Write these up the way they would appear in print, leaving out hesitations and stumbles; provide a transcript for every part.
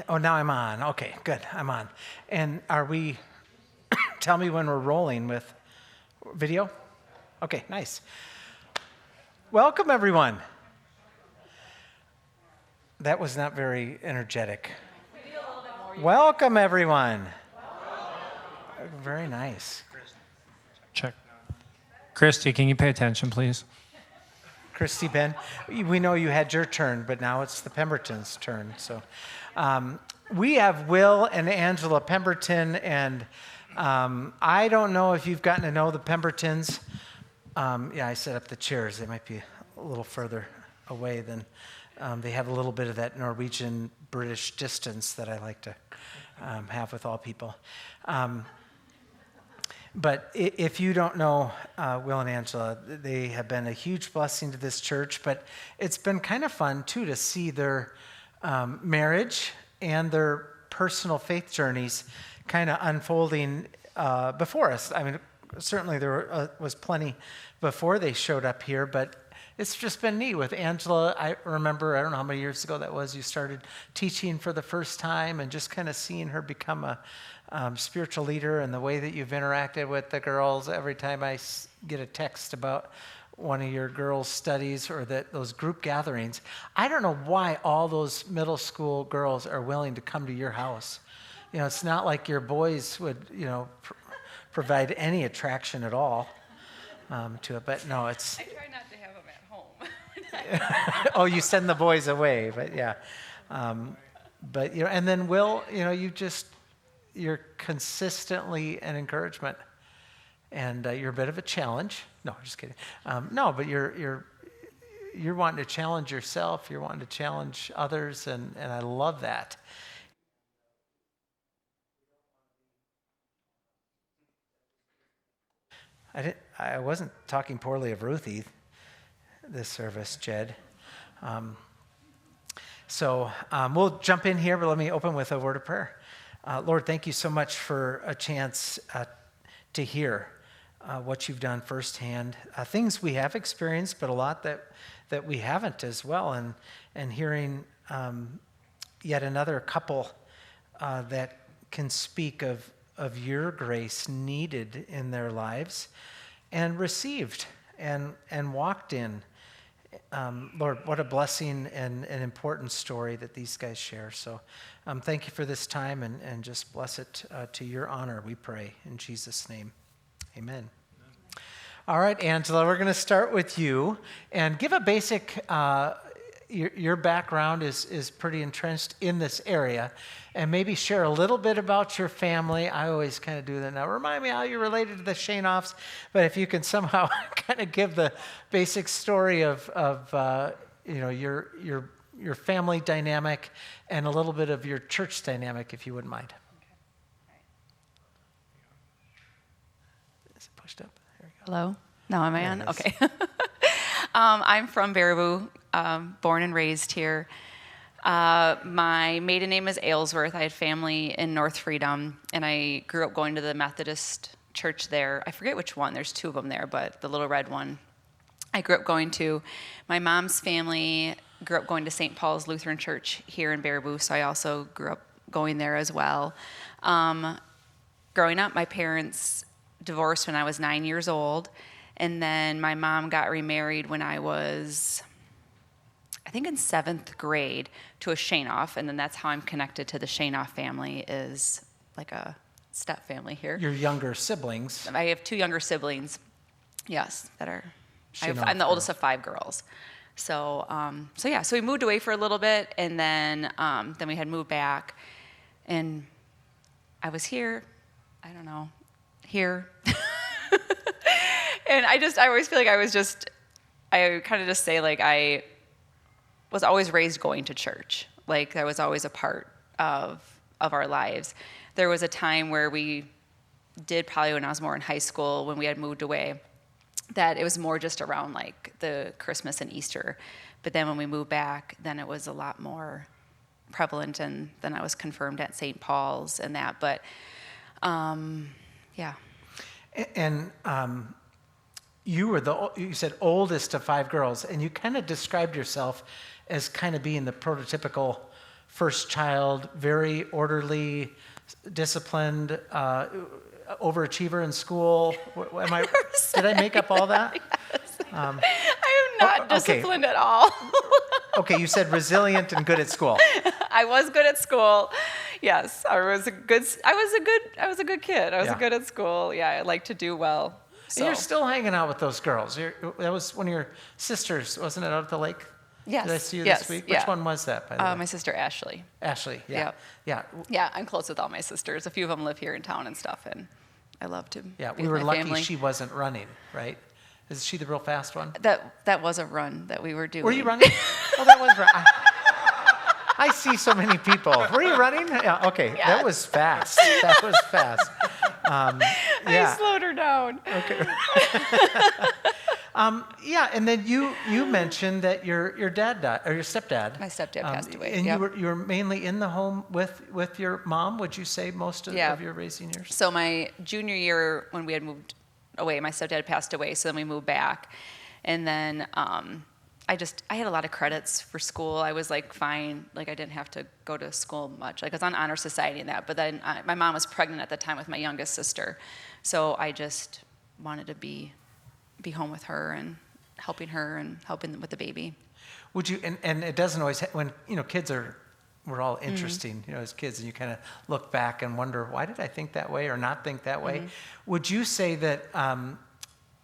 Oh, now I'm on. Okay, good. I'm on. And are we, tell me when we're rolling with video? Okay, nice. Welcome, everyone. That was not very energetic. Welcome, everyone. Very nice. Check. Christy, can you pay attention, please? Christy, Ben, we know you had your turn, but now it's the Pembertons' turn. So we have Will and Angela Pemberton, and I don't know if you've gotten to know the Pembertons. Yeah, I set up the chairs. They might be a little further away than they have a little bit of that Norwegian British distance that I like to have with all people. But if you don't know Will and Angela, they have been a huge blessing to this church, but it's been kind of fun, too, to see their marriage and their personal faith journeys kind of unfolding before us. I mean, certainly there was plenty before they showed up here, but it's just been neat. With Angela, I remember, I don't know how many years ago that was, you started teaching for the first time and just kind of seeing her become a spiritual leader, and the way that you've interacted with the girls. Every time I get a text about one of your girls' studies or those group gatherings, I don't know why all those middle school girls are willing to come to your house. You know, it's not like your boys would, provide any attraction at all to it, but no, it's... I try not to have them at home. Oh, you send the boys away, but yeah. But, and then Will, you're consistently an encouragement, and you're a bit of a challenge. No, just kidding. No, but you're wanting to challenge yourself. You're wanting to challenge others, and I love that. I wasn't talking poorly of Ruthie this service, Jed. So we'll jump in here, but let me open with a word of prayer. Lord, thank you so much for a chance to hear what you've done firsthand. Things we have experienced, but a lot that we haven't as well. And hearing yet another couple that can speak of your grace needed in their lives and received and walked in. Lord, what a blessing and an important story that these guys share. So thank you for this time, and just bless it to your honor, we pray. In Jesus' name, amen. All right, Angela, we're going to start with you. And give a basic, your background is pretty entrenched in this area. And maybe share a little bit about your family. I always kind of do that now. Remind me how you're related to the Shainoffs. But if you can somehow kind of give the basic story of your family dynamic and a little bit of your church dynamic, if you wouldn't mind. Okay. Is it pushed up? There we go. Hello? Now am I on? There it is. Okay. I'm from Baraboo, born and raised here. My maiden name is Aylesworth. I had family in North Freedom, and I grew up going to the Methodist church there. I forget which one. There's two of them there, but the little red one I grew up going to. My mom's family grew up going to St. Paul's Lutheran Church here in Baraboo, so I also grew up going there as well. Growing up, my parents divorced when I was 9 years old, and then my mom got remarried when I was, I think, in 7th grade to a Shainoff, and then that's how I'm connected to the Shainoff family, is like a step family here. Your younger siblings. I have 2 younger siblings, yes, that are, I'm the Shainoff oldest of 5 girls. So we moved away for a little bit, and then we had moved back, and I was here, here. And I always feel like I kind of just say, like, I was always raised going to church. Like, that was always a part of our lives. There was a time where we did, probably when I was more in high school, when we had moved away, that it was more just around, like, the Christmas and Easter. But then when we moved back, then it was a lot more prevalent, and then I was confirmed at St. Paul's and that. But, yeah. And you said oldest of 5 girls, and you kind of described yourself as kind of being the prototypical first child, very orderly, disciplined, overachiever in school. Did I make up all that? I am not okay. disciplined at all. Okay, you said resilient and good at school. I was good at school. Yes, I was a good kid. I was Yeah. good at school. Yeah, I like to do well. So. And you're still hanging out with those girls. That was one of your sisters, wasn't it, out at the lake? Yes. Did I see you yes, this week? yeah. Which one was that, by the way? My sister Ashley. Ashley, yeah. Yeah. Yeah. Yeah, I'm close with all my sisters. A few of them live here in town and stuff, and I love to. Yeah, be we with were my lucky family. she wasn't running, right? Is she the real fast one? That was a run that we were doing. Were you running? Oh, that was right. I see so many people. Were you running? Yeah, okay. Yes. That was fast. That was fast. Yeah. I slowed her down. Okay. Yeah, and then you mentioned that your dad died, or your stepdad. My stepdad passed away. And yep. you were mainly in the home with your mom. Would you say most of your raising years? So my junior year, when we had moved away, my stepdad passed away. So then we moved back, and then I had a lot of credits for school. I was like fine, like I didn't have to go to school much. Like I was on honor society and that. But then my mom was pregnant at the time with my youngest sister, so I just wanted to be home with her and helping her and helping with the baby. Would you? And it doesn't always when kids we're all interesting, as kids, and you kind of look back and wonder, why did I think that way or not think that way? Would you say that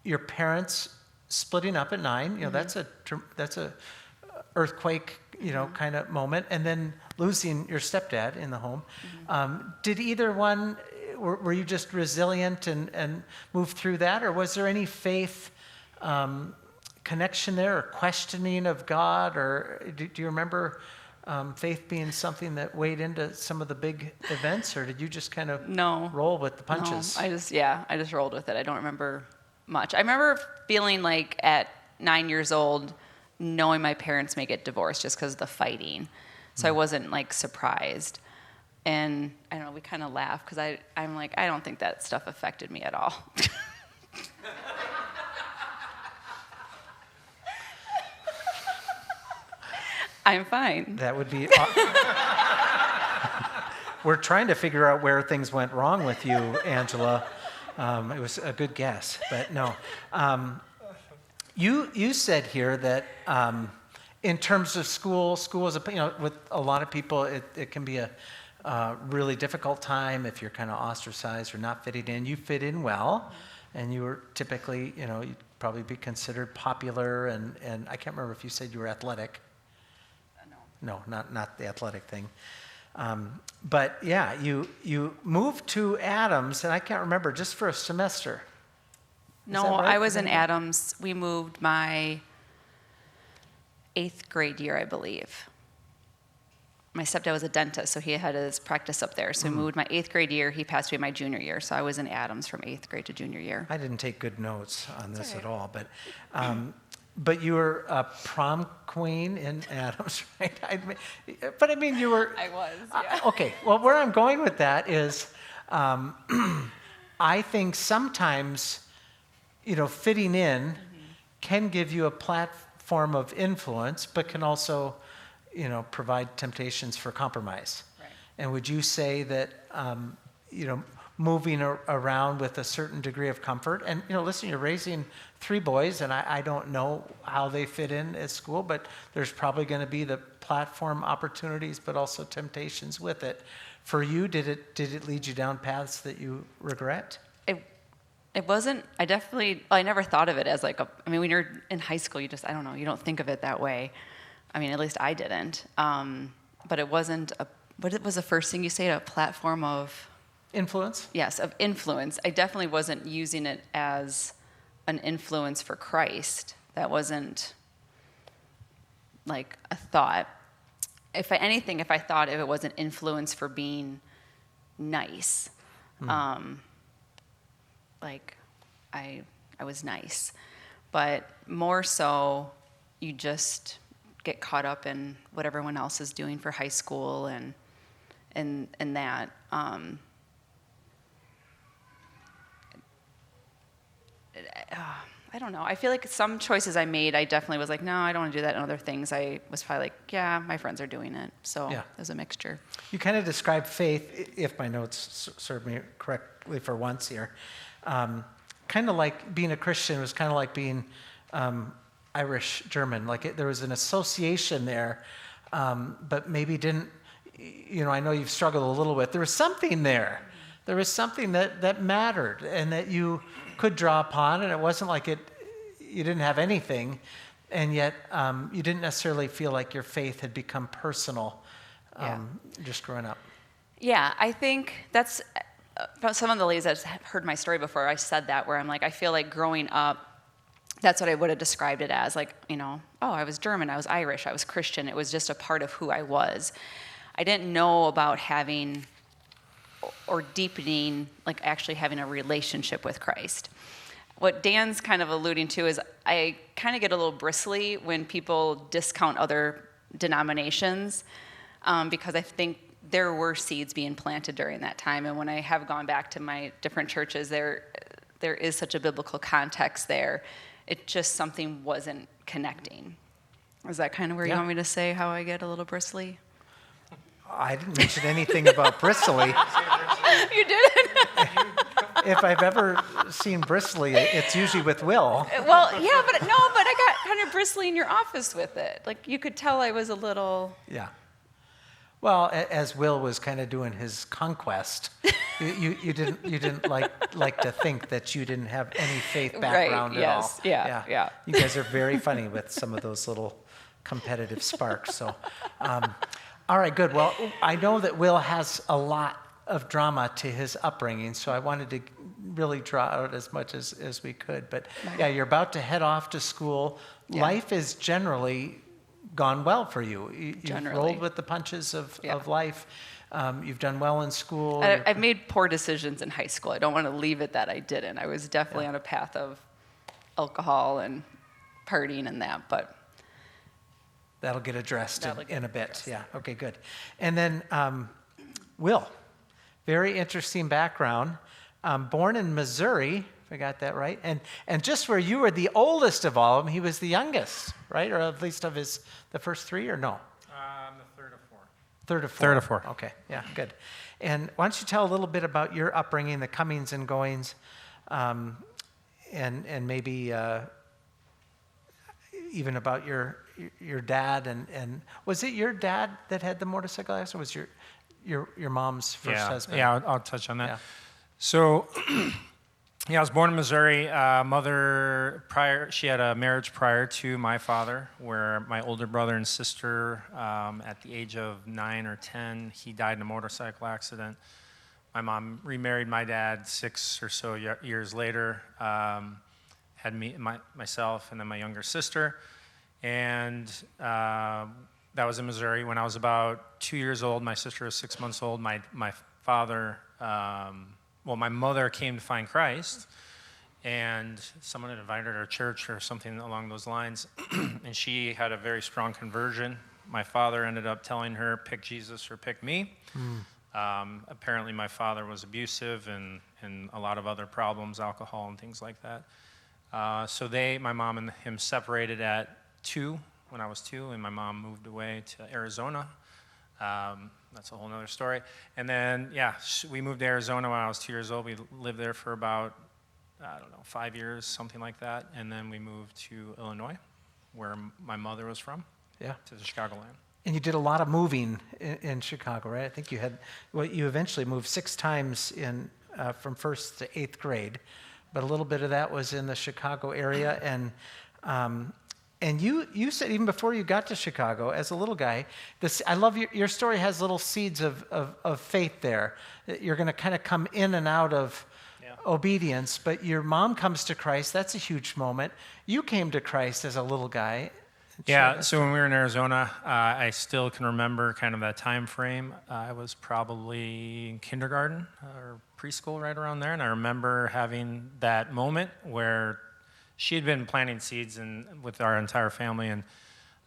your parents splitting up at 9, that's a earthquake, kind of moment, and then losing your stepdad in the home, did either one? Were you just resilient and moved through that, or was there any faith connection there, or questioning of God, or do you remember faith being something that weighed into some of the big events, or did you just kind of roll with the punches? No, I just rolled with it. I don't remember much. I remember feeling like at 9 years old, knowing my parents may get divorced just because of the fighting. So I wasn't like surprised. And I don't know, we kind of laugh because I'm like, I don't think that stuff affected me at all. I'm fine. That would be. We're trying to figure out where things went wrong with you, Angela. It was a good guess, but no. You said here that in terms of school is with a lot of people, it can be a really difficult time if you're kind of ostracized or not fitting in. You fit in well, and you were typically, you'd probably be considered popular, and I can't remember if you said you were athletic. No, not the athletic thing. But yeah, you moved to Adams, and I can't remember, just for a semester. No, right? I was in Adams. We moved my 8th grade year, I believe. My stepdad was a dentist, so he had his practice up there. So we moved my 8th grade year. He passed away my junior year, so I was in Adams from 8th grade to junior year. I didn't take good notes on this at all, but you were a prom queen in Adams, right? But I mean, you were. I was, yeah. Okay, well, where I'm going with that is, I think sometimes, fitting in can give you a platform of influence, but can also, provide temptations for compromise. Right. And would you say that, moving around with a certain degree of comfort, and listen, you're raising 3 boys, and I don't know how they fit in at school, but there's probably going to be the platform opportunities, but also temptations with it. For you, did it lead you down paths that you regret? It wasn't. I never thought of it as like when you're in high school, you don't think of it that way. At least I didn't. But it wasn't what was the first thing you say, a platform of influence? Yes, of influence. I definitely wasn't using it as an influence for Christ. That wasn't like a thought. If I thought if it was an influence for being nice, like I was nice, but more so, you just get caught up in what everyone else is doing for high school and that. I don't know. I feel like some choices I made, I definitely was like, no, I don't want to do that. And other things, I was probably like, yeah, my friends are doing it. So Yeah. it was a mixture. You kind of describe faith, if my notes serve me correctly for once here, kind of like being a Christian was kind of like being Irish German. Like there was an association there, but maybe didn't. I know you've struggled a little with. There was something there. There was something that mattered and that you could draw upon, and it wasn't like you didn't have anything, and yet you didn't necessarily feel like your faith had become personal just growing up. Yeah, I think that's some of the ladies that have heard my story before. I said that where I'm like, I feel like growing up, that's what I would have described it as. Like, I was German, I was Irish, I was Christian. It was just a part of who I was. I didn't know about having or deepening, like actually having a relationship with Christ. What Dan's kind of alluding to is I kind of get a little bristly when people discount other denominations because I think there were seeds being planted during that time. And when I have gone back to my different churches, there is such a biblical context there. It just something wasn't connecting. Is that kind of where you want me to say how I get a little bristly? I didn't mention anything about bristly. You didn't? If I've ever seen bristly, it's usually with Will. Well, yeah, but I got kind of bristly in your office with it. Like you could tell I was a little. Yeah. Well, as Will was kind of doing his conquest, you didn't like to think that you didn't have any faith background right, yes, at all. Yeah. You guys are very funny with some of those little competitive sparks. So, all right, good. Well, I know that Will has a lot of drama to his upbringing, so I wanted to really draw out as much as we could. But yeah, you're about to head off to school. Yeah. Life is generally gone well for you. You've rolled with the punches of life. You've done well in school. I've made poor decisions in high school. I don't want to leave it that I didn't. I was definitely on a path of alcohol and partying and that, but that'll get addressed in a bit. Yeah, okay, good. And then Will, very interesting background. Born in Missouri, if I got that right, and just where you were the oldest of all of them, he was the youngest, right? Or at least of the first three, or no? The third of four. Third of four. Okay, yeah, good. And why don't you tell a little bit about your upbringing, the comings and goings, and maybe even about your dad, and was it your dad that had the motorcycle accident, or was your mom's first husband? Yeah, I'll touch on that. Yeah. So, I was born in Missouri. She had a marriage prior to my father, where my older brother and sister, at the age of 9 or 10, he died in a motorcycle accident. My mom remarried my dad 6 or so years later, had myself, and then my younger sister. And that was in Missouri. When I was about 2 years old, my sister was 6 months old, my father, my mother came to find Christ, and someone had invited her to church or something along those lines, and she had a very strong conversion. My father ended up telling her, pick Jesus or pick me. Apparently my father was abusive and a lot of other problems, alcohol and things like that. So my mom and him separated at 2, when I was 2, and my mom moved away to Arizona. That's a whole nother story. And then, we moved to Arizona when I was 2 years old. We lived there for about, 5 years, something like that. And then we moved to Illinois, where my mother was from, to the Chicagoland. And you did a lot of moving in Chicago, right? I think you eventually moved 6 times from 1st to 8th grade, but a little bit of that was in the Chicago area. And you said even before you got to Chicago, as a little guy, I love your story has little seeds of faith there. You're going to kind of come in and out of obedience, but your mom comes to Christ. That's a huge moment. You came to Christ as a little guy. Yeah, so when we were in Arizona, I still can remember kind of that time frame. I was probably in kindergarten or preschool, right around there, and I remember having that moment where she had been planting seeds with our entire family, and I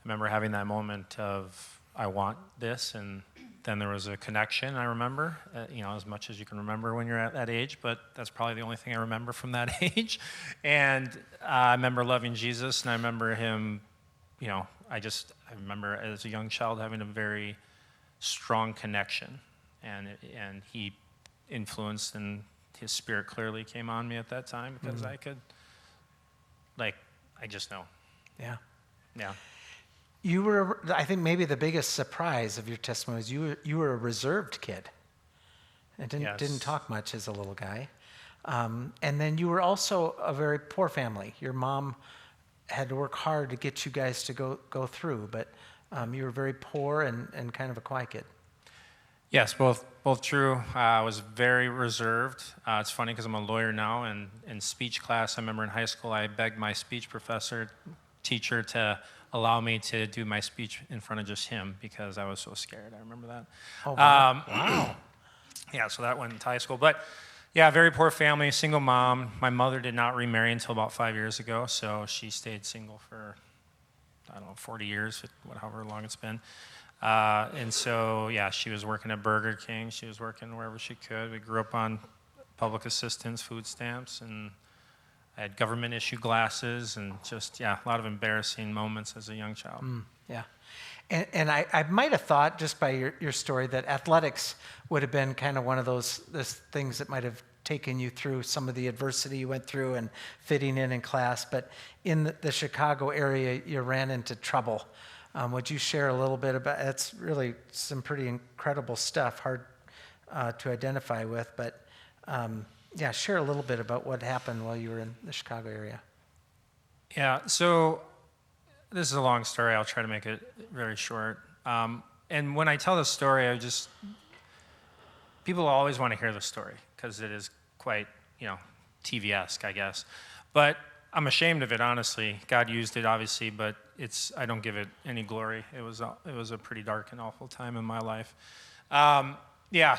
remember having that moment of, I want this, and then there was a connection, I remember, as much as you can remember when you're at that age, but that's probably the only thing I remember from that age. And I remember loving Jesus, and I remember him, I remember as a young child having a very strong connection, and he influenced, and his spirit clearly came on me at that time, because I could, I just know. Yeah. Yeah. You were, I think maybe the biggest surprise of your testimony is you were a reserved kid and didn't talk much as a little guy. And then you were also a very poor family. Your mom had to work hard to get you guys to go through, but you were very poor and kind of a quiet kid. Yes, both true. I was very reserved. It's funny because I'm a lawyer now, and in speech class, I remember in high school, I begged my speech teacher to allow me to do my speech in front of just him because I was so scared. I remember that. Oh, wow. Wow. Yeah, so that went into high school. But yeah, very poor family, single mom. My mother did not remarry until about 5 years ago, so she stayed single for, 40 years, however long it's been. And so, yeah, she was working at Burger King. She was working wherever she could. We grew up on public assistance, food stamps, and I had government-issued glasses, and just, a lot of embarrassing moments as a young child. Yeah. And I might have thought, just by your story, that athletics would have been kind of one of those things that might have taken you through some of the adversity you went through and fitting in class. But in the Chicago area, you ran into trouble. Would you share a little bit about, that's really some pretty incredible stuff, hard to identify with, but share a little bit about what happened while you were in the Chicago area. Yeah, so this is a long story. I'll try to make it very short. And when I tell the story, people always want to hear the story because it is quite, TV-esque, I guess. But I'm ashamed of it, honestly. God used it, obviously, but I don't give it any glory. It was a pretty dark and awful time in my life.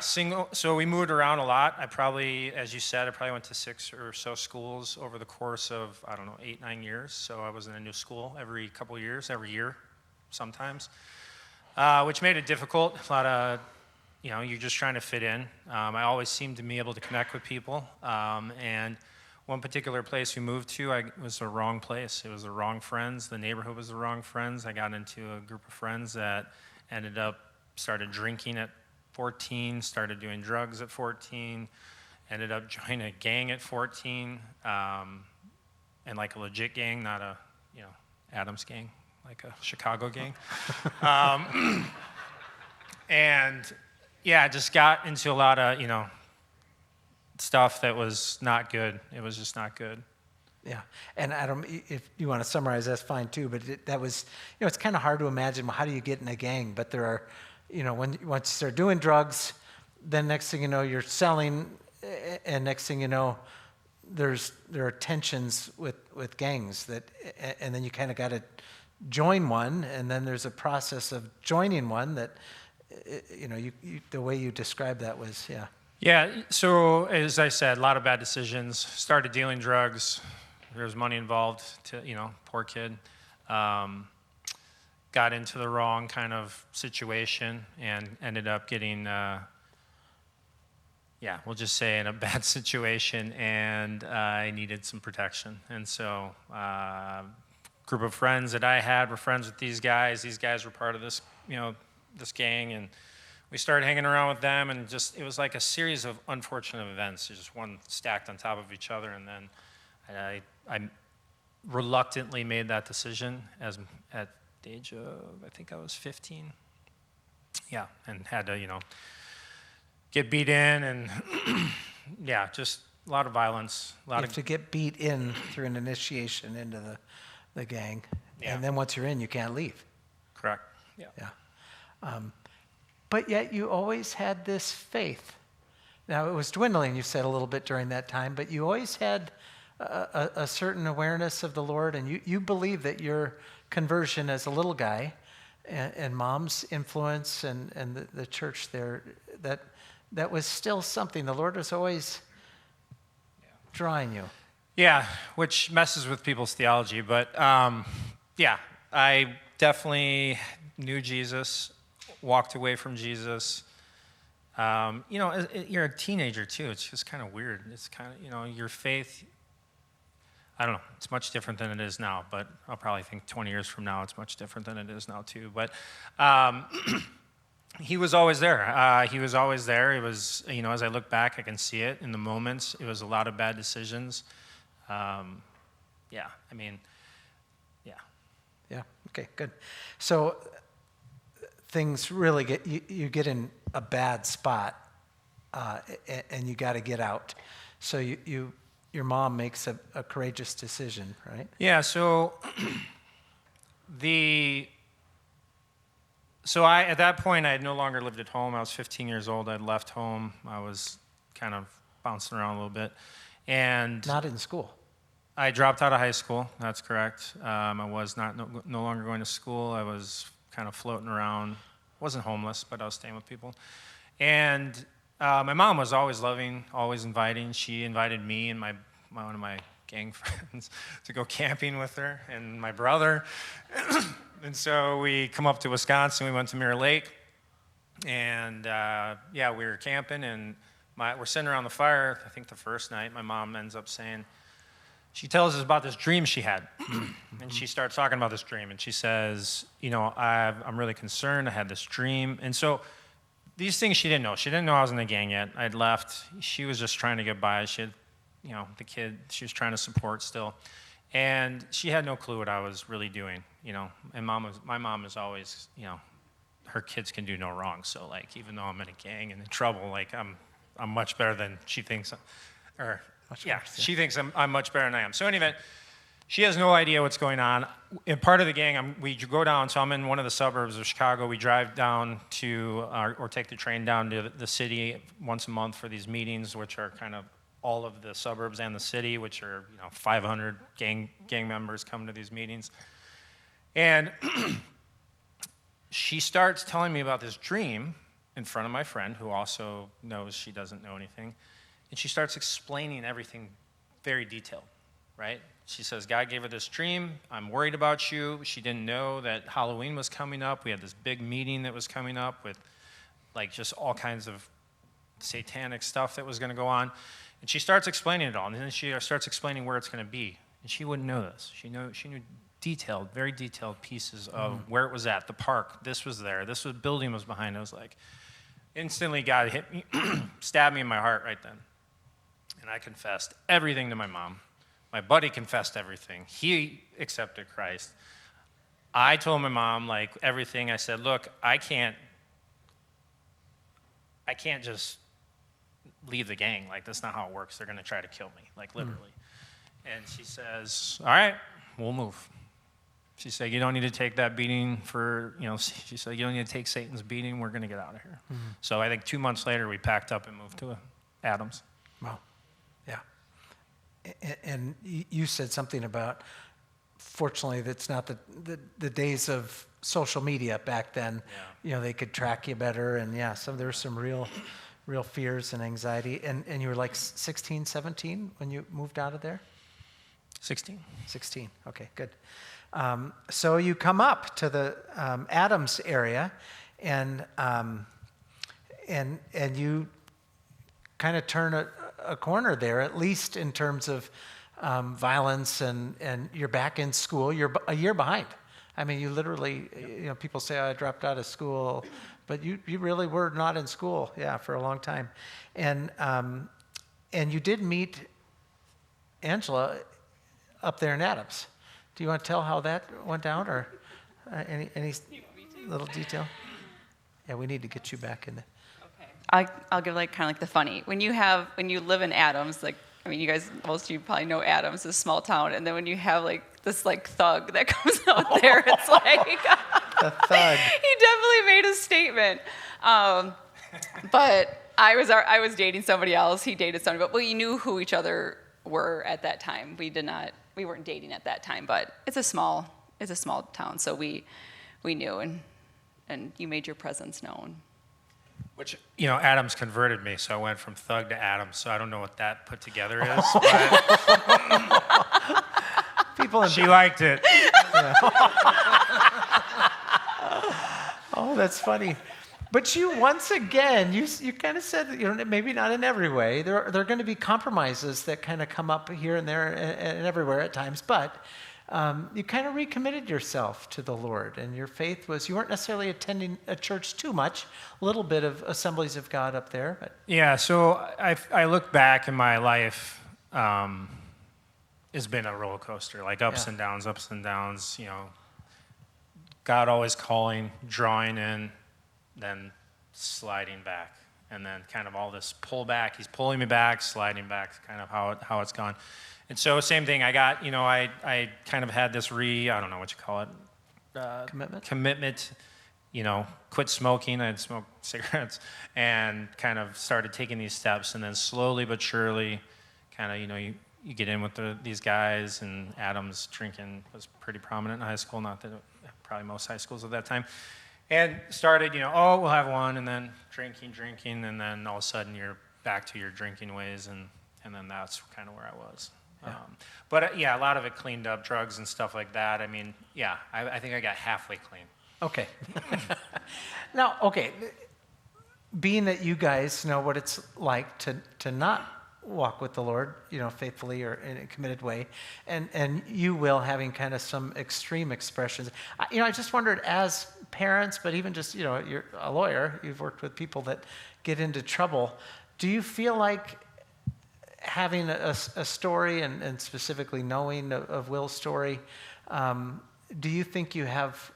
Single. So we moved around a lot. As you said, I probably went to 6 or so schools over the course of, 8, 9 years. So I was in a new school every couple years, every year, sometimes, which made it difficult. A lot of, you're just trying to fit in. I always seemed to be able to connect with people. And one particular place we moved to, it was the wrong place. It was the wrong friends. The neighborhood was the wrong friends. I got into a group of friends that started drinking at 14, started doing drugs at 14, ended up joining a gang at 14, and like a legit gang, not a, Adam's gang, like a Chicago gang. Just got into a lot of, stuff that was not good. It was just not good. Yeah, and Adam, if you want to summarize, that's fine too. But that was, it's kind of hard to imagine. Well, how do you get in a gang? But there are, once you start doing drugs, then next thing you know, you're selling, and next thing you know, there are tensions with gangs and then you kind of got to join one, and then there's a process of joining one that, the way you described that was, yeah. Yeah, so as I said, a lot of bad decisions. Started dealing drugs. There was money involved, poor kid. Got into the wrong kind of situation and ended up getting, we'll just say in a bad situation, and I needed some protection. And so group of friends that I had were friends with these guys. These guys were part of this, this gang, and we started hanging around with them, and it was like a series of unfortunate events, just one stacked on top of each other. And then I reluctantly made that decision at the age of, I think I was 15. Yeah, and had to, get beat in, and just a lot of violence. To get beat in through an initiation into the gang. Yeah. And then once you're in, you can't leave. Correct. Yeah. Yeah. But yet you always had this faith. Now, it was dwindling, you said a little bit during that time, but you always had a certain awareness of the Lord, and you believe that your conversion as a little guy and mom's influence and the church there, that was still something. The Lord was always drawing you. Yeah, which messes with people's theology, but I definitely knew Jesus walked away from Jesus. You're a teenager too. It's just kind of weird. It's kind of, your faith, I don't know, it's much different than it is now, but I'll probably think 20 years from now it's much different than it is now too. But he was always there. He was always there. It was, as I look back, I can see it in the moments. It was a lot of bad decisions. Yeah. Yeah. Okay, good. So things really you get in a bad spot, and you got to get out. So your mom makes a courageous decision, right? Yeah. So I at that point I had no longer lived at home. I was 15 years old. I'd left home. I was kind of bouncing around a little bit, and Not in school. I dropped out of high school. That's correct. I was no longer going to school. I was kind of floating around. Wasn't homeless, but I was staying with people. And my mom was always loving, always inviting. She invited me and one of my gang friends to go camping with her and my brother. And so we come up to Wisconsin. We went to Mirror Lake, and we were camping, and we're sitting around the fire. I think the first night, my mom ends up saying, she tells us about this dream she had, and she starts talking about this dream, and she says, I'm really concerned. I had this dream. And so these things she didn't know. She didn't know I was in the gang yet. I'd left. She was just trying to get by. She had, the kid she was trying to support still. And she had no clue what I was really doing, And my mom is always, her kids can do no wrong. So, even though I'm in a gang and in trouble, I'm much better than she thinks, or... She thinks I'm much better than I am. So anyway, she has no idea what's going on. And part of the gang, we go down, so I'm in one of the suburbs of Chicago. We drive down to, or take the train down to the city once a month for these meetings, which are kind of all of the suburbs and the city, which are 500 gang members come to these meetings. And she starts telling me about this dream in front of my friend, who also knows she doesn't know anything. And she starts explaining everything very detailed, right? She says, God gave her this dream. I'm worried about you. She didn't know that Halloween was coming up. We had this big meeting that was coming up with just all kinds of satanic stuff that was going to go on. And she starts explaining it all. And then she starts explaining where it's going to be. And she wouldn't know this. She knew very detailed pieces of where it was at, the park. This was there. Building was behind. I was like, instantly God hit me, stabbed me in my heart right then. And I confessed everything to my mom. My buddy confessed everything. He accepted Christ. I told my mom everything. I said, look, I can't just leave the gang. That's not how it works. They're going to try to kill me, literally. And she says, all right, we'll move. She said, you don't need to take that beating she said, you don't need to take Satan's beating. We're going to get out of here. Mm-hmm. So I think 2 months later, we packed up and moved to Adams. Wow. Yeah. And you said something about, fortunately, that's not the days of social media back then. Yeah. They could track you better. And there were some real fears and anxiety. And you were 16, 17 when you moved out of there? 16. 16. Okay, good. So you come up to the Adams area, and you kind of turn a corner there, at least in terms of violence, and you're back in school. You're a year behind. I mean, you literally, people say, I dropped out of school, but you really were not in school, for a long time. And you did meet Angela up there in Adams. Do you want to tell how that went down, or any little detail? Yeah, we need to get you back in. I'll give kind of the funny. When you live in Adams, you guys, most of you probably know Adams, is a small town, and then when you have this thug that comes out there, it's the thug. He definitely made a statement. But I was dating somebody else. He dated somebody, but we knew who each other were at that time. We weren't dating at that time, but it's a small town, so we knew, and you made your presence known. Which, Adams converted me, so I went from thug to Adams, so I don't know what that put together is. But she liked it. Yeah. Oh Oh, that's funny. But you, once again, you kind of said that, maybe not in every way. There are going to be compromises that kind of come up here and there and everywhere at times. But you kind of recommitted yourself to the Lord, and your faith was, you weren't necessarily attending a church too much, a little bit of Assemblies of God up there. But. Yeah, so I look back in my life, it's been a roller coaster, like ups and downs, God always calling, drawing in, then sliding back, and then kind of all this pull back. He's pulling me back, sliding back, kind of how it's gone. And so same thing, I got, I kind of had this I don't know what you call it. Commitment, quit smoking. I had smoked cigarettes and kind of started taking these steps, and then slowly but surely kind of, you get in with these guys, and Adam's drinking was pretty prominent in high school, not that probably most high schools at that time. And started, we'll have one, and then drinking, and then all of a sudden you're back to your drinking ways, and then that's kind of where I was. Yeah. But a lot of it cleaned up, drugs and stuff like that. I mean, I think I got halfway clean. Okay. Now, okay, being that you guys know what it's like to not walk with the Lord, faithfully or in a committed way, and you will having kind of some extreme expressions. I just wondered, as parents, but even just, you're a lawyer, you've worked with people that get into trouble. Do you feel like having a story, and specifically knowing of Will's story, do you think you have,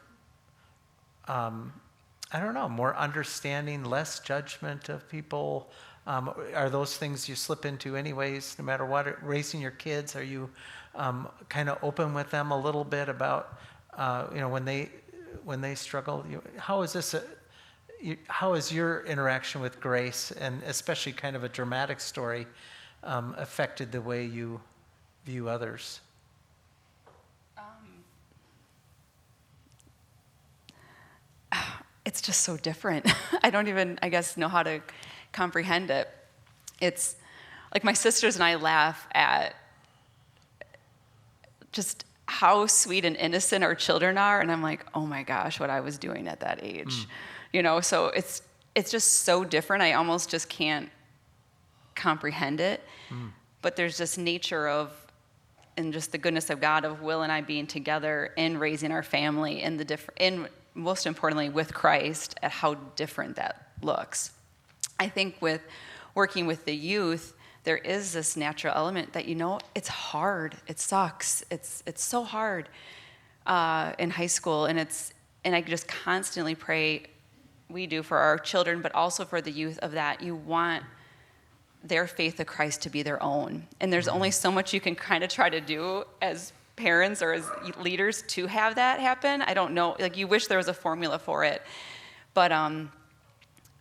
more understanding, less judgment of people? Are those things you slip into anyways, no matter what? Raising your kids, are you kind of open with them a little bit about, when they struggle? How is your interaction with Grace, and especially kind of a dramatic story, affected the way you view others? It's just so different. I don't even, I guess, know how to comprehend it. It's like my sisters and I laugh at just how sweet and innocent our children are, and I'm like, oh my gosh, what I was doing at that age. So it's just so different. I almost just can't comprehend it. But there's this nature of, and just the goodness of God, of Will and I being together and raising our family, and most importantly with Christ, at how different that looks. I think with working with the youth, there is this natural element that, it's hard, it sucks, it's so hard in high school, and I just constantly pray, we do, for our children, but also for the youth, of that you want their faith of Christ to be their own. And there's only so much you can kind of try to do as parents or as leaders to have that happen. I don't know, you wish there was a formula for it, but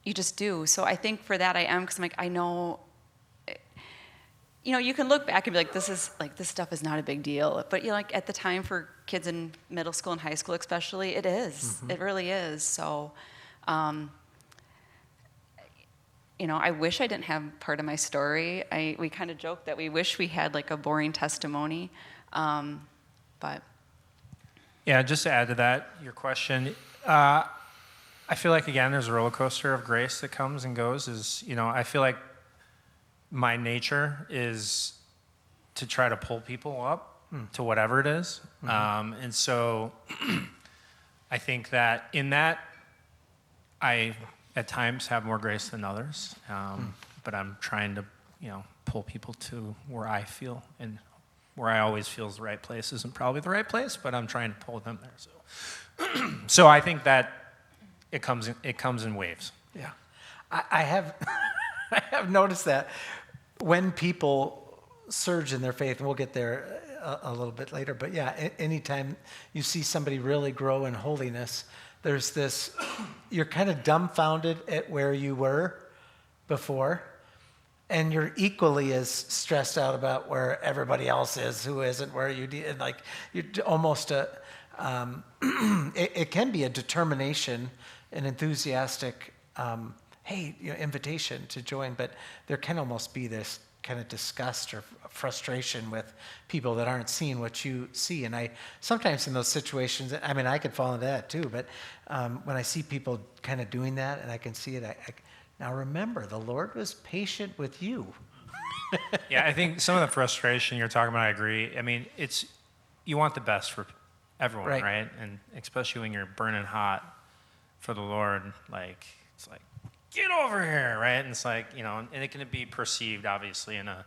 you just do. So I think for that I am, because I'm like, I know, you can look back and be like, this stuff is not a big deal. But at the time, for kids in middle school and high school especially, it is. Mm-hmm. It really is. So, I wish I didn't have part of my story. We kind of joke that we wish we had a boring testimony, but. Yeah, just to add to that, your question, I feel like, again, there's a roller coaster of grace that comes and goes. I feel like my nature is to try to pull people up to whatever it is. Mm-hmm. And so I think that in that, I at times have more grace than others, but I'm trying to, pull people to where I feel, and where I always feel is the right place isn't probably the right place, but I'm trying to pull them there. So, so I think that it comes in waves. Yeah, I have I have noticed that when people surge in their faith, and we'll get there a little bit later, but anytime you see somebody really grow in holiness, there's this, you're kind of dumbfounded at where you were before, and you're equally as stressed out about where everybody else is who isn't where you did. And you're almost it can be a determination, an enthusiastic invitation to join, but there can almost be this kind of disgust or frustration with people that aren't seeing what you see. And I sometimes in those situations, I mean, I could fall into that too, but when I see people kind of doing that and I can see it, now remember, the Lord was patient with you. Yeah, I think some of the frustration you're talking about, I agree. I mean, you want the best for everyone, right? And especially when you're burning hot for the Lord, like, it's like, get over here, right? And it's like, and it can be perceived, obviously, in a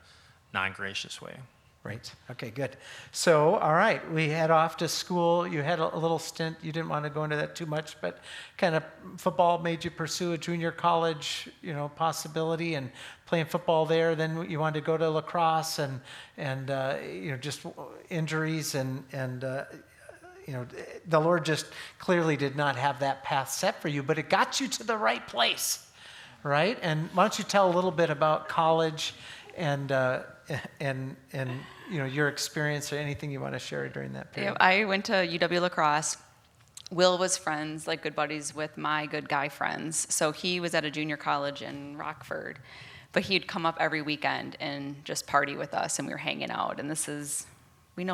non-gracious way. Right. Okay, good. So, all right, we head off to school. You had a little stint. You didn't want to go into that too much, but kind of football made you pursue a junior college, possibility and playing football there. Then you wanted to go to lacrosse and just injuries and the Lord just clearly did not have that path set for you, but it got you to the right place, right? And why don't you tell a little bit about college and your experience or anything you want to share during that period? Yeah, I went to UW Lacrosse. Will was friends, like good buddies with my good guy friends. So he was at a junior college in Rockford, but he'd come up every weekend and just party with us, and we were hanging out. And we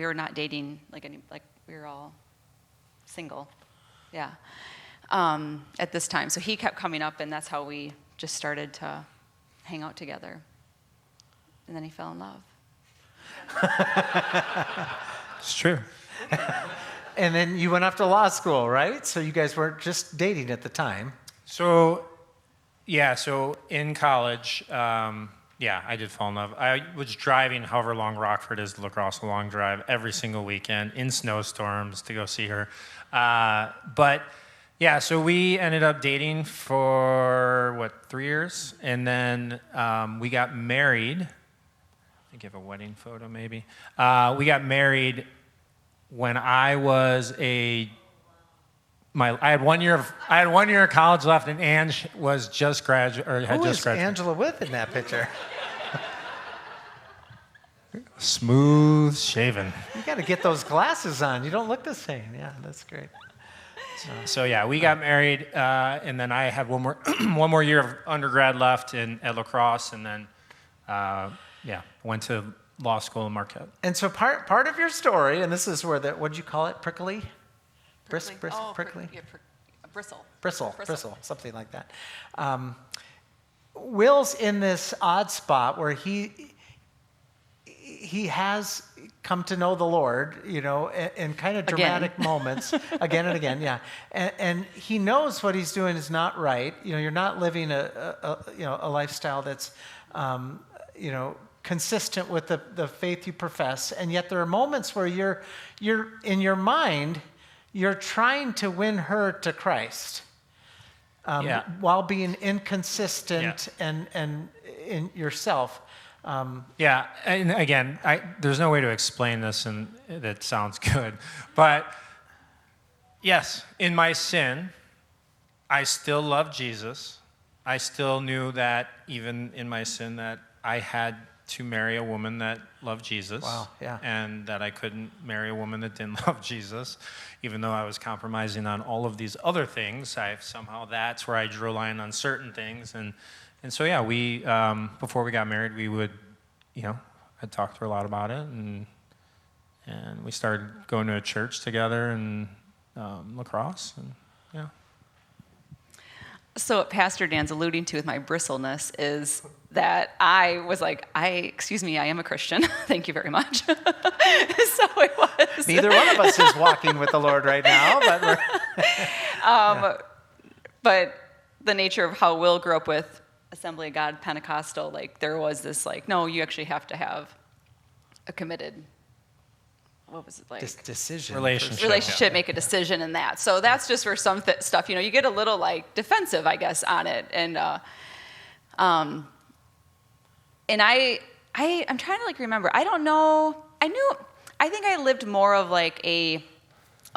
were not dating we were all single, yeah, at this time. So he kept coming up, and that's how we just started to hang out together. And then he fell in love. It's true. And then you went off to law school, right? So you guys weren't just dating at the time. So in college, I did fall in love. I was driving however long Rockford is to Lacrosse, a long drive, every single weekend in snowstorms to go see her. So we ended up dating for, 3 years? And then we got married. I think you have a wedding photo, maybe. We got married when I was I had 1 year of college left, and Ange was just graduated. Who is Angela with in that picture? Smooth shaven. You got to get those glasses on. You don't look the same. Yeah, that's great. So we got married, and then I had one more year of undergrad left at Lacrosse, and then went to law school in Marquette. And so part of your story, and this is where what'd you call it? Prickly? Prickly. Prickly? Bristle, something like that. Will's in this odd spot where he has come to know the Lord, in kind of dramatic moments, again and again, yeah. And he knows what he's doing is not right. You're not living a lifestyle that's, consistent with the faith you profess. And yet there are moments where you're in your mind, you're trying to win her to Christ, while being inconsistent and in yourself. And again, there's no way to explain this, and that sounds good. But yes, in my sin, I still love Jesus. I still knew that even in my sin that I had to marry a woman that loved Jesus. Wow, yeah. And that I couldn't marry a woman that didn't love Jesus, even though I was compromising on all of these other things. That's where I drew a line on certain things. And so, we, before we got married, we would, I'd talk to her a lot about it, and we started going to a church together and Lacrosse, and yeah. So what Pastor Dan's alluding to with my bristleness is that I was like, I am a Christian. Thank you very much. So it was. Neither one of us is walking with the Lord right now, but But the nature of how Will grew up with Assembly of God, Pentecostal, there was this no, you actually have to have a committed, what was it like? Decision. Relationship, make a decision in that. So that's just for some stuff, you get a little defensive, I guess, on it. And I'm trying to remember. I don't know. I think I lived more of a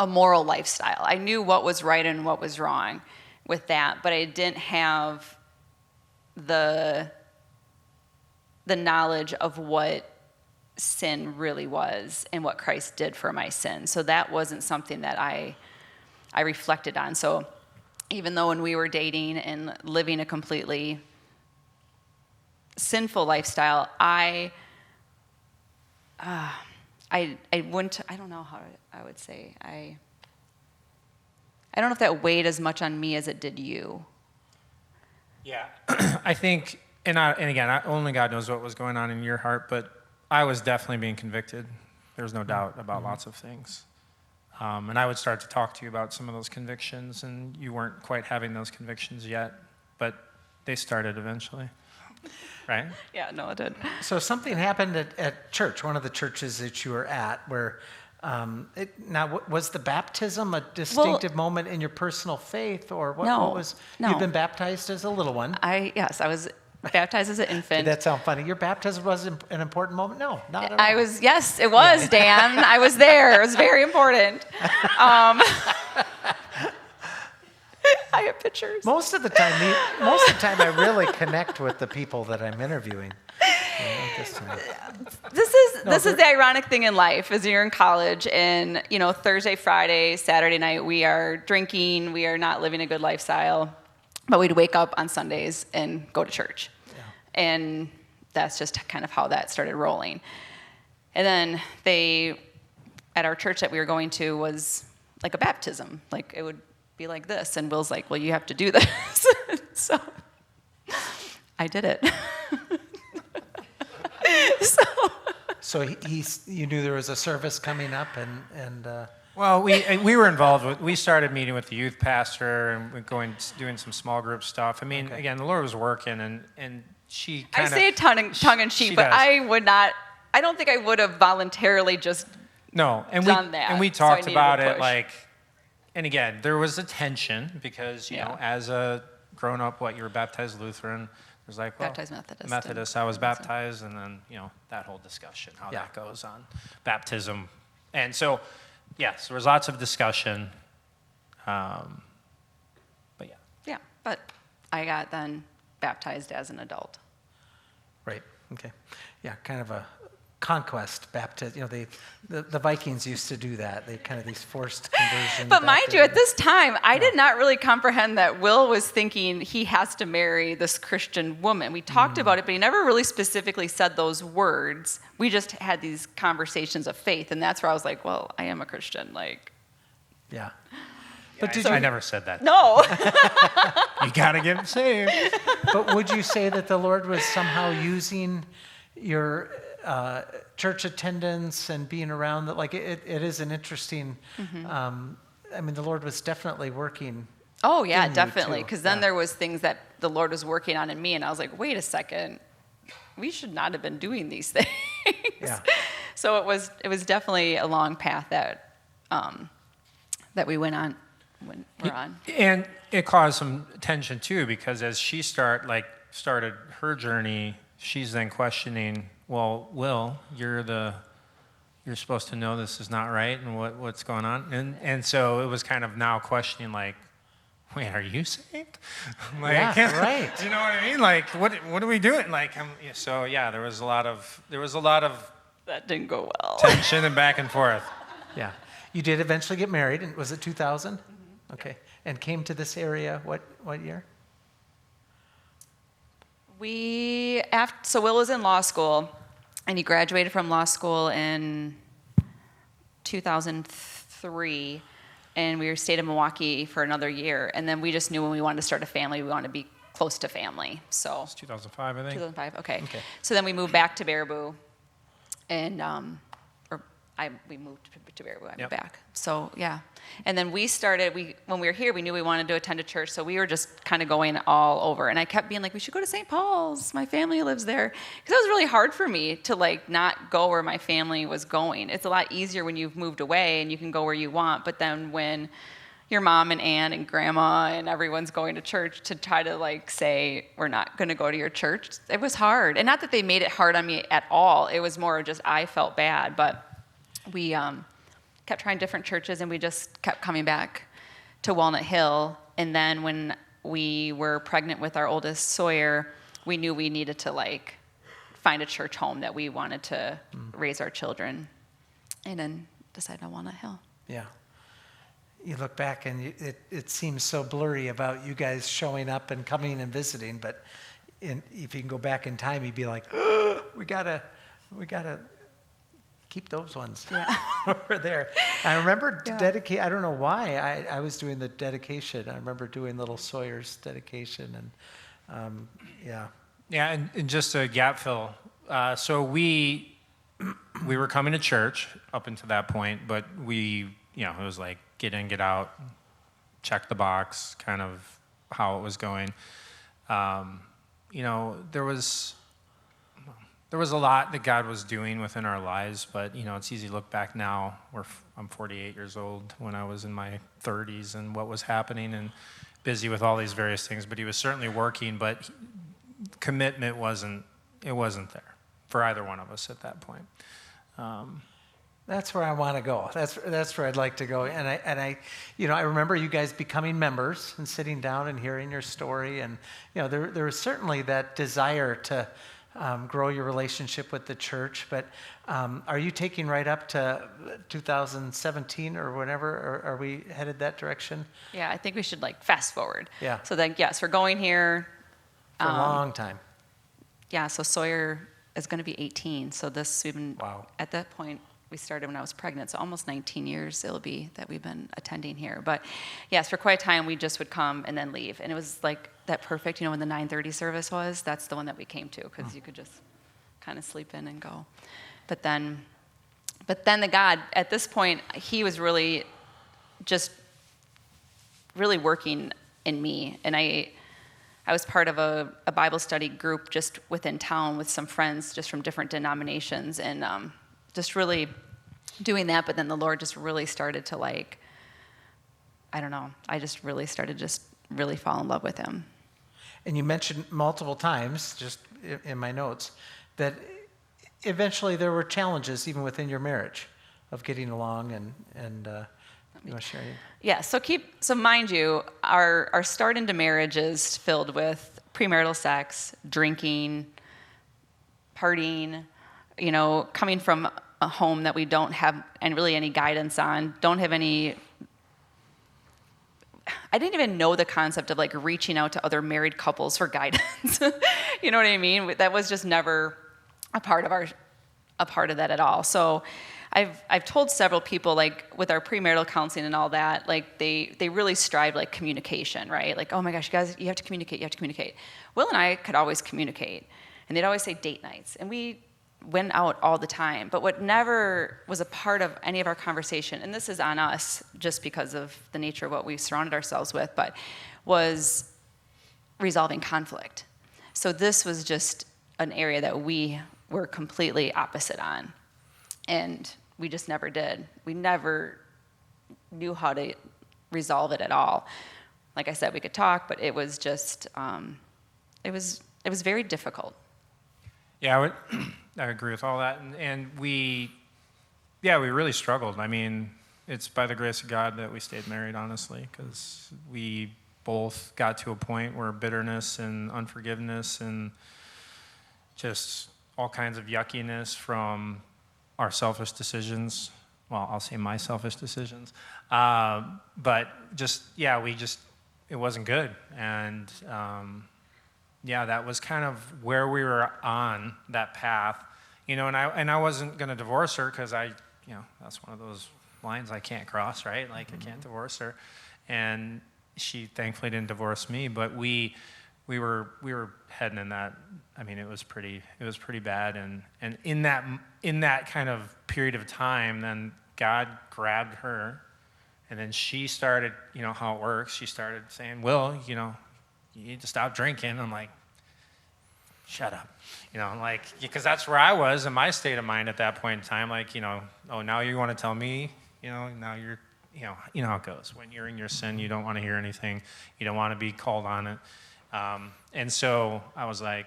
moral lifestyle. I knew what was right and what was wrong with that, but I didn't have the knowledge of what sin really was and what Christ did for my sin. So that wasn't something that I reflected on. So even though when we were dating and living a completely sinful lifestyle, I wouldn't, I don't know how I would say, I don't know if that weighed as much on me as it did you. Yeah, I think, and again, only God knows what was going on in your heart, but I was definitely being convicted. There's no doubt about lots of things. And I would start to talk to you about some of those convictions, and you weren't quite having those convictions yet, but they started eventually, right? Yeah, no, it did. So something happened at church, one of the churches that you were at, where was the baptism a distinctive moment in your personal faith, or what was? No. You'd been baptized as a little one. Yes, I was baptized as an infant. Did that sound funny? Your baptism was an important moment? No, not at all. Yes, it was, Dan. I was there. It was very important. I have pictures. Most of the time, I really connect with the people that I'm interviewing. This is the ironic thing in life, is you're in college, and Thursday, Friday, Saturday night, we are drinking, we are not living a good lifestyle, but we'd wake up on Sundays and go to church. Yeah. And that's just kind of how that started rolling. And then at our church that we were going to was like a baptism. Like it would be like this. And Will's like, well, you have to do this. So I did it. So you knew there was a service coming up, and Well, we were involved we started meeting with the youth pastor and doing some small group stuff. I mean, again, the Lord was working, and she kind of... I say tongue in cheek, but I don't think I would have voluntarily just done that. And we talked about it, and again, there was a tension because, you know, as a grown-up, you were baptized Lutheran. It was like, well, baptized Methodist. I was baptized, and then, that whole discussion, how that goes on baptism. And so, yes, there was lots of discussion, but yeah. Yeah, but I got then baptized as an adult. Right, okay. Yeah, kind of a conquest baptism. The Vikings used to do that. They kind of these forced conversion. But mind you, at this time, I did not really comprehend that Will was thinking he has to marry this Christian woman. We talked about it, but he never really specifically said those words. We just had these conversations of faith, and that's where I was like, well, I am a Christian, Yeah. But I never said that. No. You gotta get saved. But would you say that the Lord was somehow using your church attendance and being around that? It is an interesting, the Lord was definitely working. Oh yeah, definitely. Because Because then there was things that the Lord was working on in me, and I was like, wait a second, we should not have been doing these things. Yeah. So it was definitely a long path that we went on. When we're on. And it caused some tension too, because as she started her journey, she's then questioning, well, Will, you're supposed to know this is not right, and what's going on, and so it was kind of now questioning, wait, are you saved? Yeah, right. You know what I mean? What are we doing? So yeah, there was a lot of That didn't go well. tension and back and forth. Yeah. You did eventually get married, and was it 2000? Okay. And came to this area what year? So Will was in law school, and he graduated from law school in 2003, and we stayed in Milwaukee for another year, and then we just knew when we wanted to start a family, we wanted to be close to family. So It's 2005, I think. 2005, okay. So then we moved back to Baraboo, and we moved to Baraboo. I moved back. So yeah, and then when we were here, we knew we wanted to attend a church, so we were just kind of going all over. And I kept being like, we should go to St. Paul's. My family lives there, because it was really hard for me to not go where my family was going. It's a lot easier when you've moved away and you can go where you want. But then when your mom and aunt and grandma and everyone's going to church, to try to say, we're not going to go to your church, it was hard. And not that they made it hard on me at all. It was more just I felt bad, but we kept trying different churches, and we just kept coming back to Walnut Hill. And then when we were pregnant with our oldest, Sawyer, we knew we needed to find a church home that we wanted to raise our children, and then decided on Walnut Hill. Yeah. You look back, and it seems so blurry about you guys showing up and coming and visiting, but if you can go back in time, he'd be like, we gotta keep those ones over there. I remember dedicate. I don't know why I was doing the dedication. I remember doing little Sawyer's dedication, and Yeah, and just a gap fill. So we were coming to church up until that point, but it was like get in, get out, check the box, kind of how it was going. There was a lot that God was doing within our lives, but it's easy to look back now. I'm 48 years old when I was in my 30s, and what was happening, and busy with all these various things. But He was certainly working, but commitment wasn't there for either one of us at that point. That's where I want to go. That's where I'd like to go. And I remember you guys becoming members and sitting down and hearing your story. And there was certainly that desire to grow your relationship with the church. But are you taking right up to 2017 or whenever? Or are we headed that direction? Yeah, I think we should fast forward. Yeah. So then, yes, we're going here. For a long time. Yeah, so Sawyer is going to be 18. So Wow. At that point, we started when I was pregnant. So almost 19 years it'll be that we've been attending here. But yes, for quite a time, we just would come and then leave. And it was like that perfect, when the 9:30 service was, that's the one that we came to, because you could just kind of sleep in and go. But then the God, at this point, He was really just really working in me. And I was part of a Bible study group just within town with some friends just from different denominations, and just really doing that. But then the Lord just really started to I just really started just really fall in love with Him. And you mentioned multiple times, just in my notes, that eventually there were challenges even within your marriage of getting along, and you want to share? Yeah, so mind you, our start into marriage is filled with premarital sex, drinking, partying, coming from a home that we don't have any guidance on, I didn't even know the concept of reaching out to other married couples for guidance. You know what I mean? That was just never a part of that at all. So I've told several people, with our premarital counseling and all that, they really strive communication, right? Oh my gosh, you guys, you have to communicate. Will and I could always communicate, and they'd always say date nights, and we went out all the time. But what never was a part of any of our conversation, and this is on us just because of the nature of what we surrounded ourselves with, but was resolving conflict. So this was just an area that we were completely opposite on. And we just never did. We never knew how to resolve it at all. Like I said, we could talk, but it was just, it was very difficult. Yeah, I agree with all that. And we really struggled. I mean, it's by the grace of God that we stayed married, honestly, because we both got to a point where bitterness and unforgiveness and just all kinds of yuckiness from our selfish decisions. Well, I'll say my selfish decisions. But it wasn't good. And that was kind of where we were on that path. And I wasn't going to divorce her because that's one of those lines I can't cross, right? I can't divorce her. And she thankfully didn't divorce me, but we were heading in that. I mean, it was pretty bad. And in that kind of period of time, then God grabbed her, and then she started, how it works. She started saying, "Will, you need to stop drinking." I'm like, shut up, because that's where I was in my state of mind at that point in time. Oh, now you want to tell me, now you're, you know how it goes. When you're in your sin, you don't want to hear anything. You don't want to be called on it. And so I was like,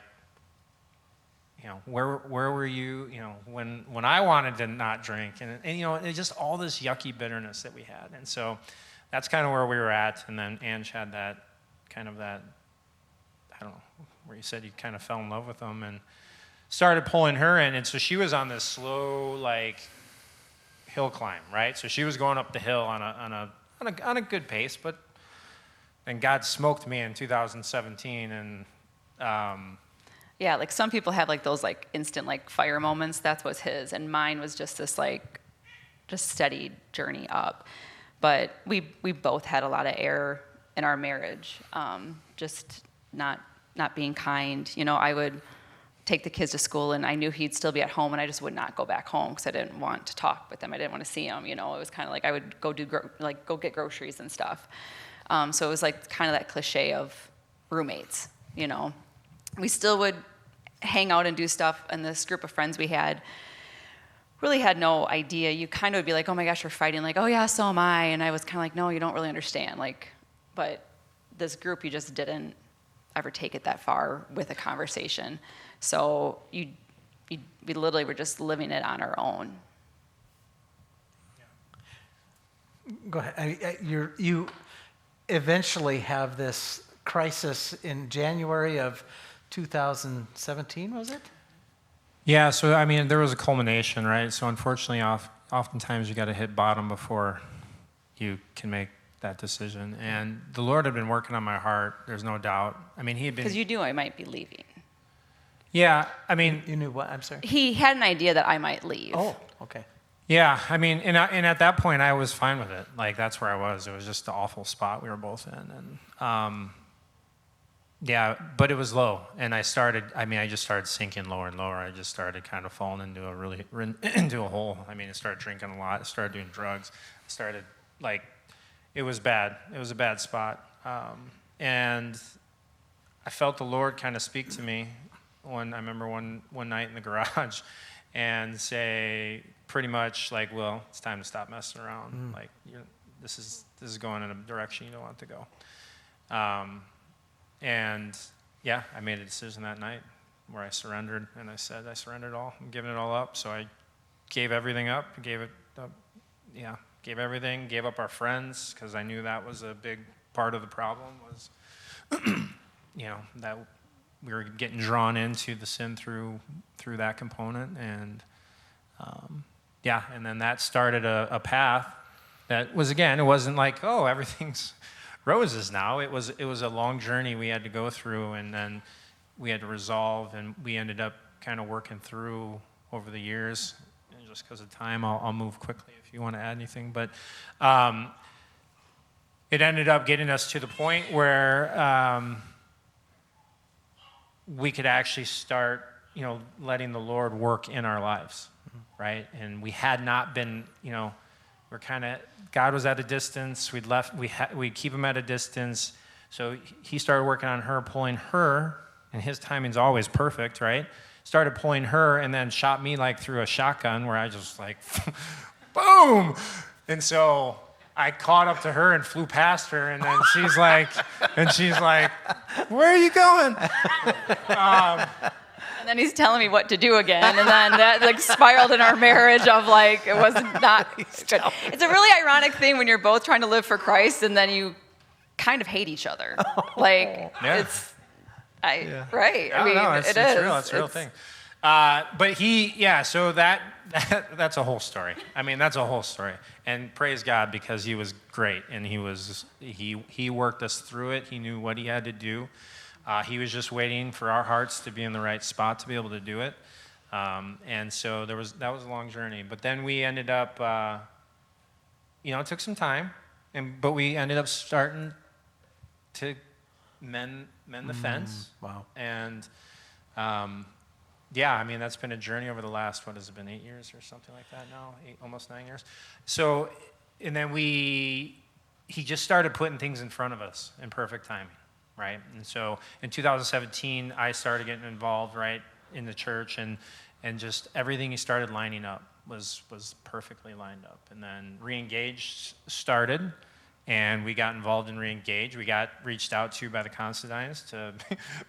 where were you, when I wanted to not drink, and it's just all this yucky bitterness that we had. And so that's kind of where we were at. And then Ange had that, I don't know, where you said you kind of fell in love with him and started pulling her in. And so she was on this slow, hill climb, right? So she was going up the hill on a good pace, but then God smoked me in 2017, and Yeah, like some people have like those like instant like fire moments. That was his, and mine was just this like just steady journey up. But we both had a lot of error in our marriage, just not being kind. You know, I would take the kids to school, and I knew he'd still be at home, and I just would not go back home because I didn't want to talk with them. I didn't want to see them. You know, it was kind of like I would go go get groceries and stuff. So it was like kind of that cliche of roommates. You know, we still would hang out and do stuff, and this group of friends we had really had no idea. You kind of would be like, oh my gosh, we're fighting. Like, oh yeah, so am I. And I was kind of like, no, you don't really understand. Like, but this group, you just didn't ever take it that far with a conversation. So we literally were just living it on our own. Go ahead. You eventually have this crisis in January of 2017, was it? Yeah, so I mean, there was a culmination, right? So unfortunately, oftentimes you got to hit bottom before you can make that decision. And the Lord had been working on my heart, there's no doubt. I mean, he had been... Because you knew I might be leaving. Yeah, I mean... You knew what? I'm sorry? He had an idea that I might leave. Oh, okay. Yeah, I mean, and at that point, I was fine with it. Like, that's where I was. It was just the awful spot we were both in. And, yeah, but it was low. And I just started sinking lower and lower. I just started kind of falling into a hole. I mean, I started drinking a lot. I started doing drugs. It was bad. It was a bad spot. And I felt the Lord kind of speak to me I remember one night in the garage and say pretty much like, well, it's time to stop messing around. Like, this is going in a direction you don't want to go. And yeah, I made a decision that night where I surrendered, and I said, I surrendered all. I'm giving it all up. So I gave everything up, gave everything, gave up our friends, because I knew that was a big part of the problem was, that we were getting drawn into the sin through that component. And and then that started a path that was, again, it wasn't like, oh, everything's roses now. It was a long journey we had to go through, and then we had to resolve, and we ended up kind of working through over the years. And just because of time, I'll move quickly if you want to add anything. But it ended up getting us to the point where we could actually start, letting the Lord work in our lives, right? And we had not been, God was at a distance. We'd keep him at a distance. So he started working on her, pulling her, and his timing's always perfect, right? Started pulling her, and then shot me like through a shotgun where I just like, boom! And so I caught up to her and flew past her, and then she's like, where are you going? And then he's telling me what to do again, and then that like spiraled in our marriage of like it was not good. It's a really ironic thing when you're both trying to live for Christ, and then you kind of hate each other. Like yeah. Right? I mean, it's real. It's a real thing. But so that's a whole story. I mean, that's a whole story. And praise God, because he was great, and he worked us through it. He knew what he had to do. He was just waiting for our hearts to be in the right spot to be able to do it. And so that was a long journey. But then we ended up, it took some time, but we ended up starting to mend the fence. Wow. And I mean, that's been a journey over the last, what has it been, 8 years or something like that now? Almost 9 years. So, and then he just started putting things in front of us in perfect timing. Right, and so in 2017, I started getting involved, right, in the church, and just everything he started lining up was perfectly lined up. And then Reengage started, and we got involved in Reengage. We got reached out to by the Considines to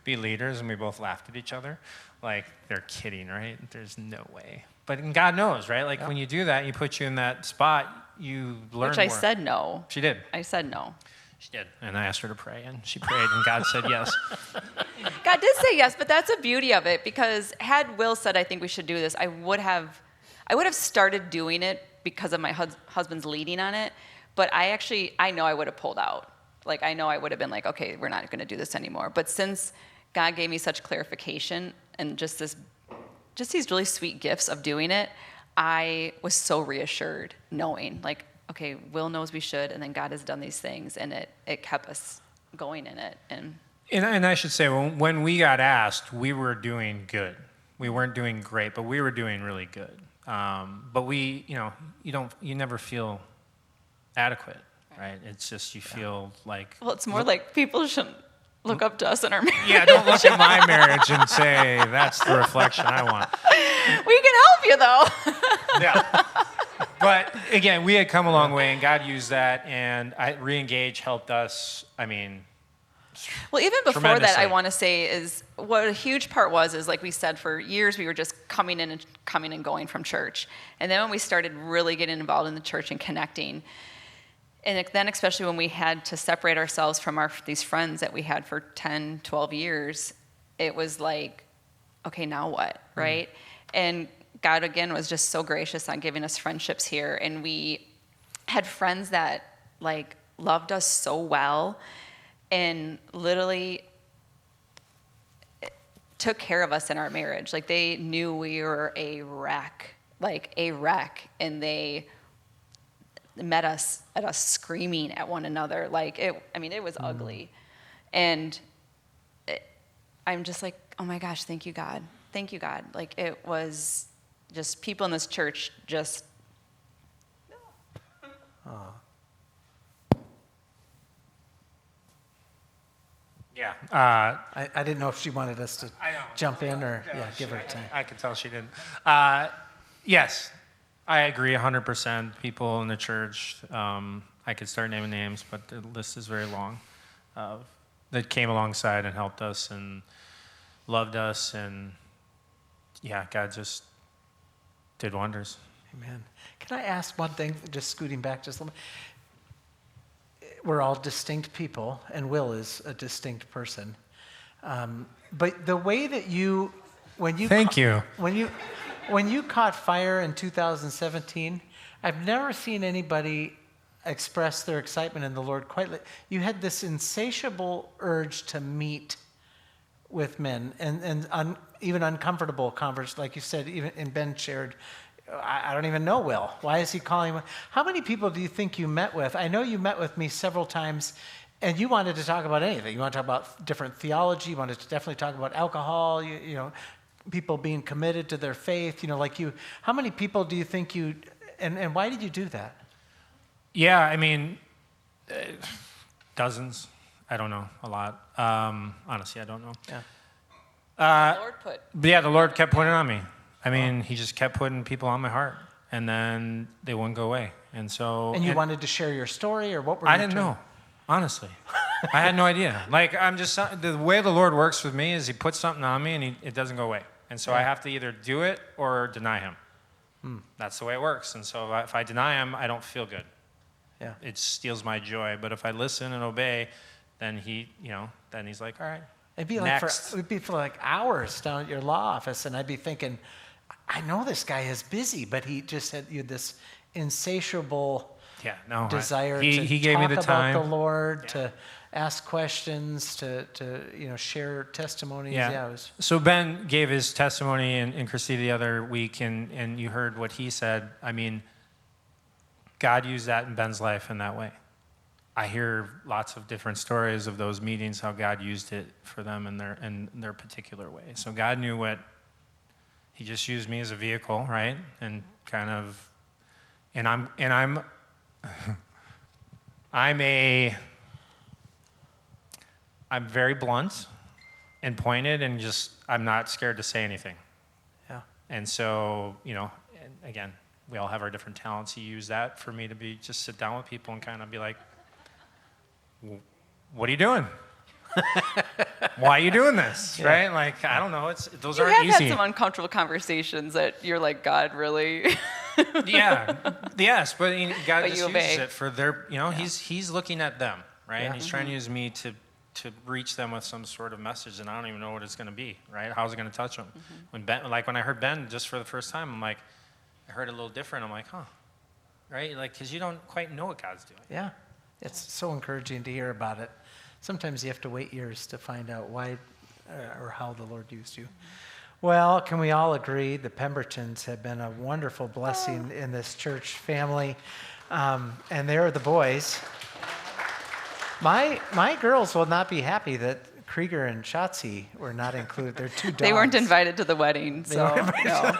be leaders, and we both laughed at each other, like they're kidding, right? There's no way. But God knows, right? Like when you do that, you put you in that spot, you learn. Which I said no. She did. I said no. She did. And I asked her to pray, and she prayed, and God said yes. God did say yes, but that's the beauty of it, because had Will said, I think we should do this, I would have started doing it because of my husband's leading on it, but I know I would have pulled out. Like, I know I would have been like, okay, we're not going to do this anymore. But since God gave me such clarification and just these really sweet gifts of doing it. I was so reassured knowing, like, okay, Will knows we should, and then God has done these things, and it kept us going in it. And I should say, when we got asked, we were doing good. We weren't doing great, but we were doing really good. But we, you never feel adequate, right? It's just you feel like... Well, it's more like people shouldn't look up to us in our marriage. Yeah, don't look at my marriage and say, that's the reflection I want. We can help you, though. Yeah. But again, we had come a long way, and God used that, and Re-engage helped us. I mean, well, even before that, tremendously. I want to say is what a huge part was like we said, for years we were just coming and going from church. And then when we started really getting involved in the church and connecting, and then especially when we had to separate ourselves from these friends that we had for 10, 12 years, it was like, okay, now what, right? And God, again, was just so gracious on giving us friendships here. And we had friends that, like, loved us so well and literally took care of us in our marriage. Like, they knew we were a wreck, and they met us at us screaming at one another. Like, it was ugly. And I'm just like, oh my gosh, thank you, God. Thank you, God. Like, it was just people in this church just... yeah. I didn't know if she wanted us to jump in or give her time. I could tell she didn't. Yes, I agree 100%. People in the church, I could start naming names, but the list is very long, that came alongside and helped us and loved us, and yeah, God just did wonders. Amen. Can I ask one thing, just scooting back just a little bit? We're all distinct people, and Will is a distinct person. But the way that when you caught fire in 2017, I've never seen anybody express their excitement in the Lord quite like you had this insatiable urge to meet with men and even uncomfortable conversations, like you said, even and Ben shared, I don't even know Will. Why is he calling me? How many people do you think you met with? I know you met with me several times, and you wanted to talk about anything. You want to talk about different theology. You wanted to definitely talk about alcohol, you know, people being committed to their faith, How many people do you think and why did you do that? Yeah, I mean, dozens. I don't know, a lot. Honestly, I don't know. Yeah. The Lord kept putting it on me. I mean, he just kept putting people on my heart, and then they wouldn't go away. And so... And you wanted to share your story, or what were you I didn't know, honestly. I had no idea. Like, the way the Lord works with me is he puts something on me, and it doesn't go away. And so I have to either do it or deny him. That's the way it works. And so if I deny him, I don't feel good. Yeah. It steals my joy. But if I listen and obey, then he's like, all right, It'd be for like hours down at your law office, and I'd be thinking, I know this guy is busy, but he just had this insatiable desire he to gave talk me the time. about the Lord, to ask questions, to share testimonies. Yeah. So Ben gave his testimony in Christie the other week, and you heard what he said. I mean, God used that in Ben's life in that way. I hear lots of different stories of those meetings, how God used it for them in their particular way. So God knew he just used me as a vehicle, right? And I'm very blunt and pointed, and I'm not scared to say anything. Yeah. And so, and again, we all have our different talents. He used that for me to just sit down with people and kind of be like, what are you doing? Why are you doing this? Yeah. Right? Like, I don't know. Those aren't easy. You have had some uncomfortable conversations that you're like, God, really? Yeah. Yes, but God just uses obey. it for their, he's looking at them, right? Yeah. And he's trying to use me to reach them with some sort of message, and I don't even know what it's going to be, right? How's it going to touch them? Mm-hmm. When I heard Ben just for the first time, I'm like, I heard it a little different. I'm like, huh, right? Like, because you don't quite know what God's doing. Yeah. It's so encouraging to hear about it. Sometimes you have to wait years to find out why or how the Lord used you. Well, can we all agree the Pembertons have been a wonderful blessing in this church family, and they're the boys. My girls will not be happy that Krieger and Shotzi were not included. They're two dogs. They weren't invited to the wedding, so no.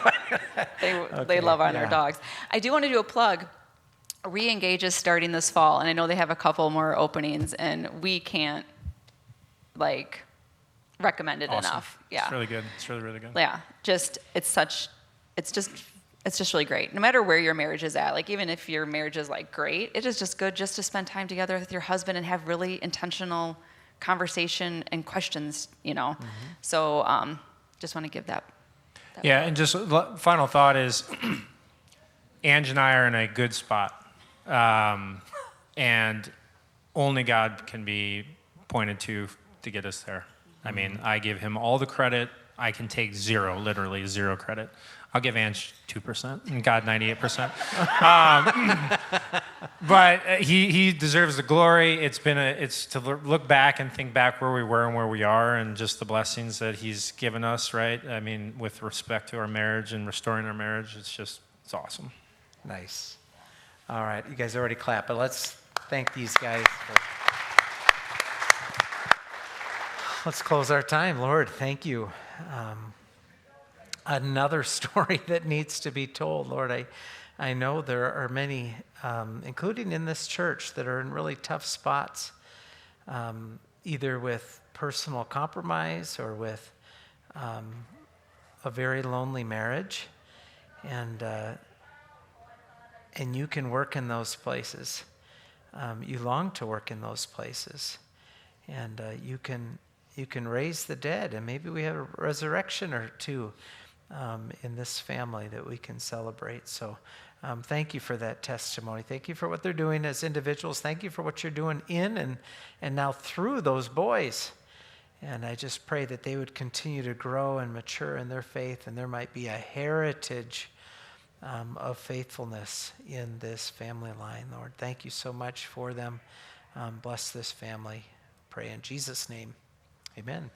They love on our yeah. dogs. I do want to do a plug. Re-Engage is starting this fall, and I know they have a couple more openings, and we can't recommend it Awesome. enough. Yeah, It's really good. It's really, really good. yeah. It's just really great. No matter where your marriage is at, even if your marriage is great, it is just good just to spend time together with your husband and have really intentional conversation and questions. Mm-hmm. So just want to give that. Yeah, and just final thought is, Ange and I are in a good spot, and only God can be pointed to get us there. I mean, I give him all the credit. I can take literally zero credit. I'll give Ange 2% and God 98%. But he deserves the glory. It's to look back and think back where we were and where we are, and just the blessings that he's given us, right? I mean, with respect to our marriage and restoring our marriage, it's awesome. Nice. All right, you guys already clapped, but let's thank these guys. Let's close our time. Lord, thank you. Another story that needs to be told. Lord, I know there are many, including in this church, that are in really tough spots, either with personal compromise or with a very lonely marriage. And you can work in those places. You long to work in those places. And you can raise the dead, and maybe we have a resurrection or two in this family that we can celebrate. So thank you for that testimony. Thank you for what they're doing as individuals. Thank you for what you're doing in and now through those boys. And I just pray that they would continue to grow and mature in their faith, and there might be a heritage of faithfulness in this family line. Lord, thank you so much for them. Bless this family. Pray in Jesus' name. Amen.